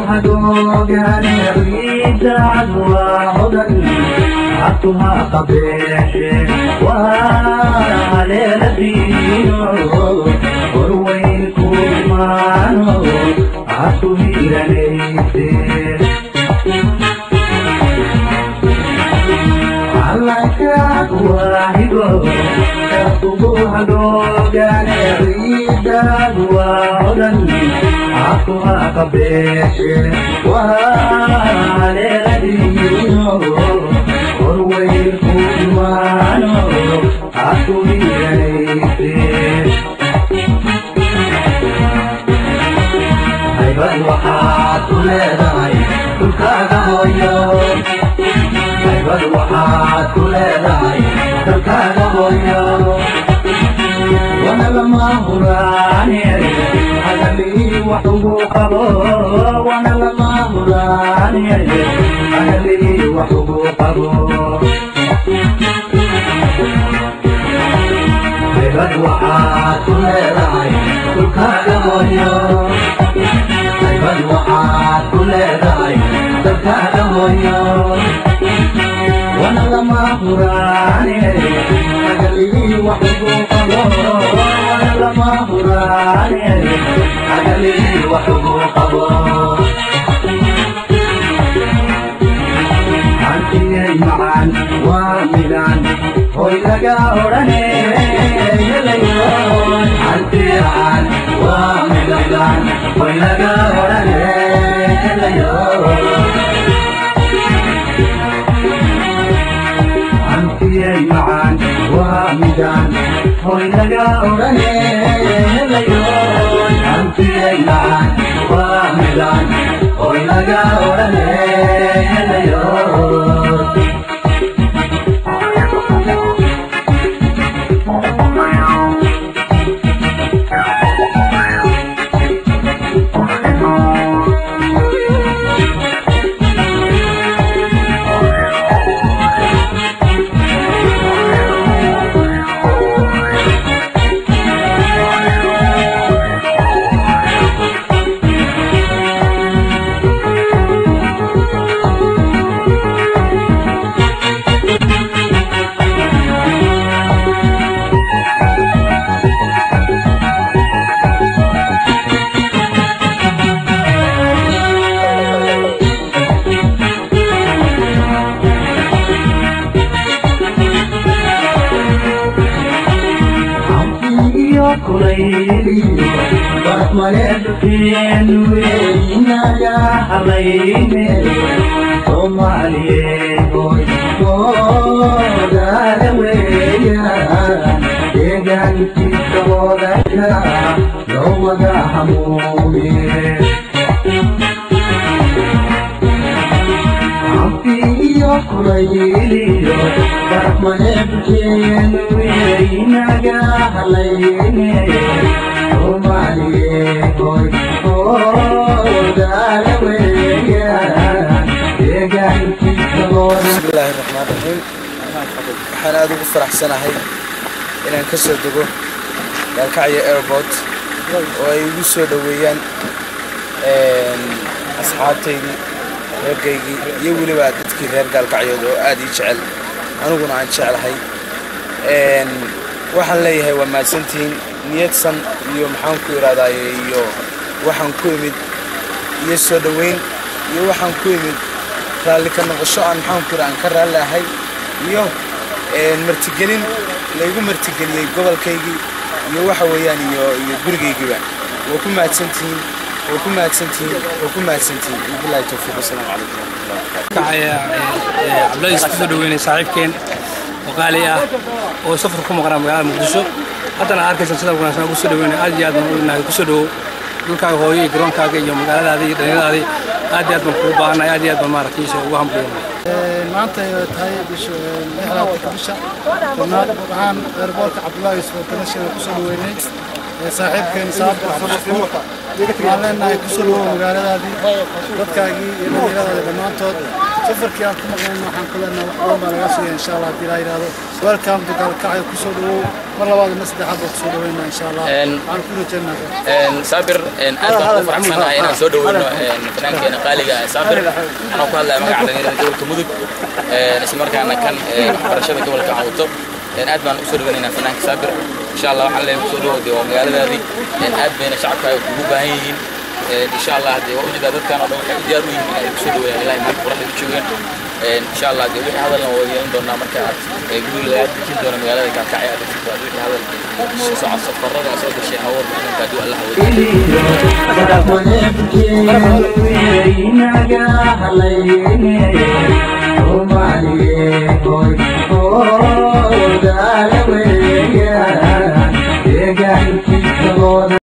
هدوغاني ريد عدوى هدن عطوها قبيح وعلى لدينو ورويكم مانو عطوه لنيسير عليك واحدو كتبوها دوغاني ريد عدوى هدن عطوها قبيح وعلى لدينو ورويكم مانو عطوه لنيسير هيبقى waxaad ku leedahay dhulkaaga hooyo هيبقى waxaad ku leedahay dhulkaaga hooyo wana lama huraani hadalii wax ugu qabo wana lama huraani hadalii wax ugu qabo هيبقى waxaad ku leedahay dhulkaaga hooyo waxaad ku leedahay dadkaaga hooyo wana lama huraani hadalii wax ugu qabo wana lama huraani hadalii wax ugu qabo antiyay macaan waa midaan hoy laga odhane helayoon antiyaan waa midaan hoy laga odhane helayoon antiyay macaan waa midaan hoy laga odhane helayoon antiyay macaan waa midaan hoy laga odhane helayoon برحمة فين وينا يا حبيبي صومالي بوي دار ويا يجانتي صورك لو ودا همومي عمتي يا قليلي برحمة فين وينا يا حبيبي بسم الله الرحمن الرحيم. أنا أدوب فرح سنة هاي إن انكسر دقو الكعية إيربورت ويوصل دويان أصحابتي رجعي يولي بعد كذا رجع الكعية دو أدي شعل أنا قلنا عن شعل هاي waxaan leeyahay waa maadsantiin niyadsan iyo maxaan ku iraadaay iyo waxaan ku imid iyo soo dhaweyn iyo waxaan ku imid raalli ka noqosho aan maxaan ku iraan ka raalahay iyo martigelin laygu martigeliyay gobolkaygii iyo waxa weeyaan iyo gurigaygiiba waa ku maadsantiin billahi tawfiiq assalamu alaykum kacaya ablaay isku dhaweynay saaxiibkeen وقالي وسفر كم قرام قال مقدسو حتى أنا أركز السنة وأنا سأقول سدوين أجي أدم إنه كسدو دول كهوي جرون كاجي يوم قال هذه هذه أجي أدم كوبا أنا أجي أدم ماركيش وهم بيوم ما أنت هاي بش إحنا تكبشة فما عن إرباط عبد الله يسوع كنشة كسدويني صاحب كان صاحب waxaan leenahay ku soo dhawow magaaladaadii dadkaagii iyo dhalinyaradaada dhammaantood safarkii aan ku maqnayna waxaan ku leenahay wax badan baa laga sugaya insha allah haddii laa yidhaahdo welcome to Gaalkacyo ku soo dhawow mar labaad iyo saddexaad baa ku soo dhaweynaa insha allah waxaan ku rajaynaa saabir aad baan ku faraxsanahay inaan soo dhaweyno fanaankeena qaaliga saabir anoo ku hadlaya magaca dhalinyarada gobolka mudug isla markaana kan waxbarashada gobolka cawto aad baan u soo dhaweynaynaa fanaanka saabir insha allah waxaan leeyahay ku soo dhawowday waa magaaladaadii aad bayna shacabka ugu baahan yihiin إن شاء الله دي وجد هذا كان أضوء حديار وين يكسروا يعني لا يمكن قرح يشوفون إن شاء الله دي وحنا هذا الموضوع دونا مركز يقولوا لا يمكن دونا مجال ذي كان كعيا بس هذا الشيء عصب فرد عصب الشيء هو من كادو الله هو